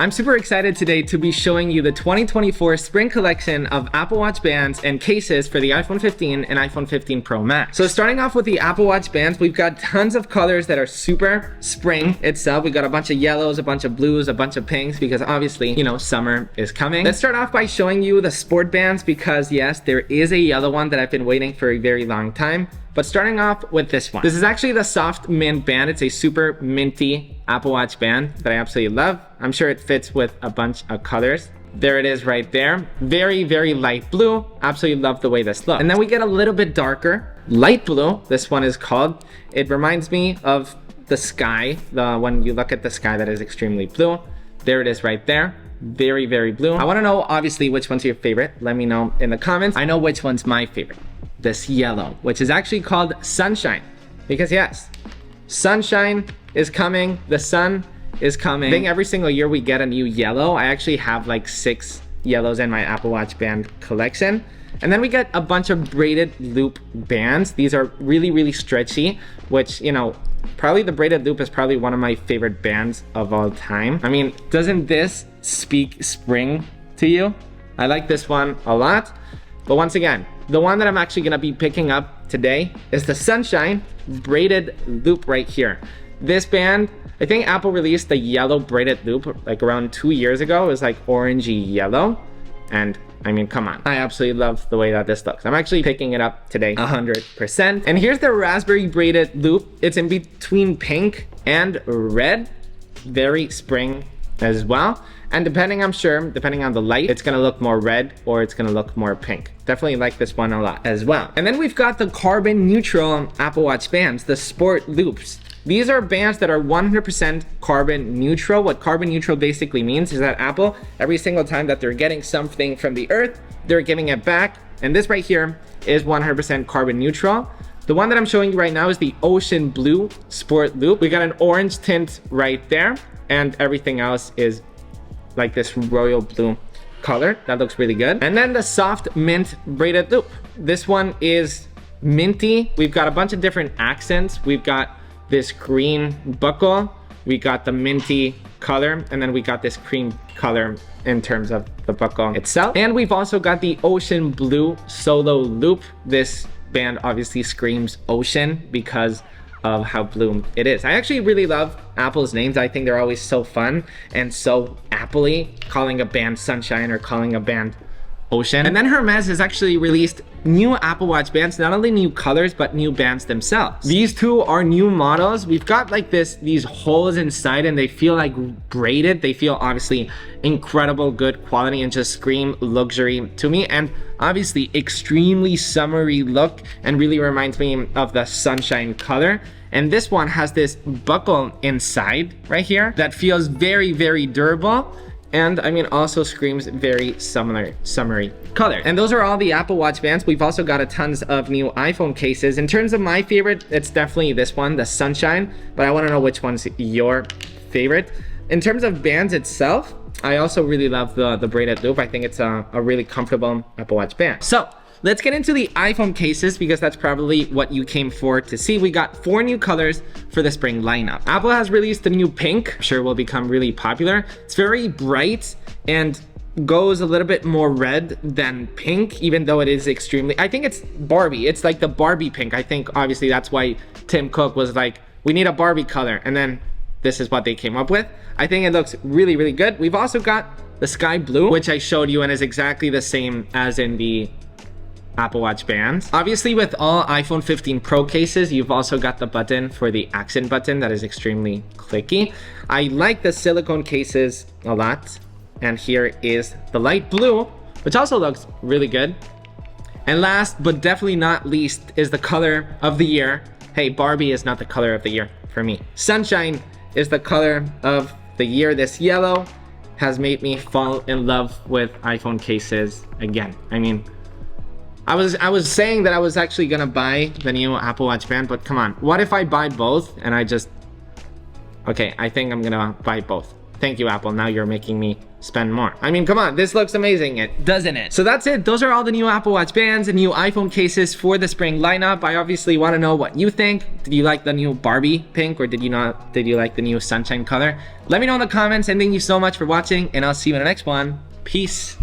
I'm super excited today to be showing you the 2024 spring collection of Apple Watch bands and cases for the iPhone 15 and iPhone 15 Pro Max. So starting off with the Apple Watch bands, we've got tons of colors that are super spring itself. We got a bunch of yellows, a bunch of blues, a bunch of pinks because obviously, you know, summer is coming. Let's start off by showing you the sport bands because yes, there is a yellow one that I've been waiting for a very long time. But starting off with this one. This is actually the soft mint band. It's a super minty Apple Watch band that I absolutely love. I'm sure it fits with a bunch of colors. There it is right there. Very, very light blue. Absolutely love the way this looks. And then we get a little bit darker, light blue. This one is called. It reminds me of the sky. When you look at the sky that is extremely blue. There it is right there. Very, very blue. I want to know obviously which one's your favorite. Let me know in the comments. I know which one's my favorite. This yellow, which is actually called Sunshine. Because yes, sunshine is coming. The sun is coming. I think every single year we get a new yellow. I actually have like 6 yellows in my Apple Watch band collection. And then we get a bunch of braided loop bands. These are really, really stretchy, which, you know, probably the braided loop is probably one of my favorite bands of all time. I mean, doesn't this speak spring to you? I like this one a lot. But once again, the one that I'm actually gonna be picking up today is the Sunshine braided loop right here. This band, I think Apple released the yellow braided loop like around 2 years ago. It was like orangey yellow. And I mean, come on. I absolutely love the way that this looks. I'm actually picking it up today 100%. And here's the raspberry braided loop. It's in between pink and red. Very spring as well. And depending, I'm sure, depending on the light, it's gonna look more red or it's gonna look more pink. Definitely like this one a lot as well. And then we've got the carbon neutral Apple Watch bands, the sport loops. These are bands that are 100% carbon neutral. What carbon neutral basically means is that Apple, every single time that they're getting something from the earth, they're giving it back. And this right here is 100% carbon neutral. The one that I'm showing you right now is the ocean blue sport loop. We got an orange tint right there and everything else is like this royal blue color. That looks really good. And then the soft mint braided loop. This one is minty. We've got a bunch of different accents. We've got this green buckle. We got the minty color. And then we got this cream color in terms of the buckle itself. And we've also got the ocean blue solo loop. This band obviously screams ocean because of how blue it is. I actually really love Apple's names. I think they're always so fun and so Apple-y, calling a band Sunshine or calling a band Ocean. And then Hermes has actually released new Apple Watch bands, not only new colors, but new bands themselves. These two are new models. We've got like these holes inside and they feel like braided. They feel obviously incredible, good quality and just scream luxury to me. And obviously extremely summery look and really reminds me of the Sunshine color. And this one has this buckle inside right here that feels very, very durable. And I mean, also screams very summery color. And those are all the Apple Watch bands. We've also got a tons of new iPhone cases. In terms of my favorite, it's definitely this one, the Sunshine, but I wanna know which one's your favorite. In terms of bands itself, I also really love the braided loop. I think it's a really comfortable Apple Watch band. So let's get into the iPhone cases because that's probably what you came for to see. We got 4 new colors for the spring lineup. Apple has released the new pink. I'm sure will become really popular. It's very bright and goes a little bit more red than pink, even though it is extremely, I think it's Barbie. It's like the Barbie pink. I think obviously that's why Tim Cook was like, we need a Barbie color. And then this is what they came up with. I think it looks really, really good. We've also got the sky blue, which I showed you and is exactly the same as in the Apple Watch bands. Obviously with all iPhone 15 Pro cases, you've also got the button for the accent button that is extremely clicky. I like the silicone cases a lot. And here is the light blue, which also looks really good. And last but definitely not least is the color of the year. Hey, Barbie is not the color of the year for me. Sunshine is the color of the year. This yellow has made me fall in love with iPhone cases again. I mean, I was saying that I was actually gonna buy the new Apple Watch band, but come on, what if I buy both and I just, okay, I think I'm gonna buy both. Thank you, Apple. Now you're making me spend more. I mean, come on, this looks amazing, doesn't it? So that's it. Those are all the new Apple Watch bands and new iPhone cases for the spring lineup. I obviously want to know what you think. Did you like the new Barbie pink, or did you not? Did you like the new sunshine color? Let me know in the comments, and thank you so much for watching, and I'll see you in the next one. Peace.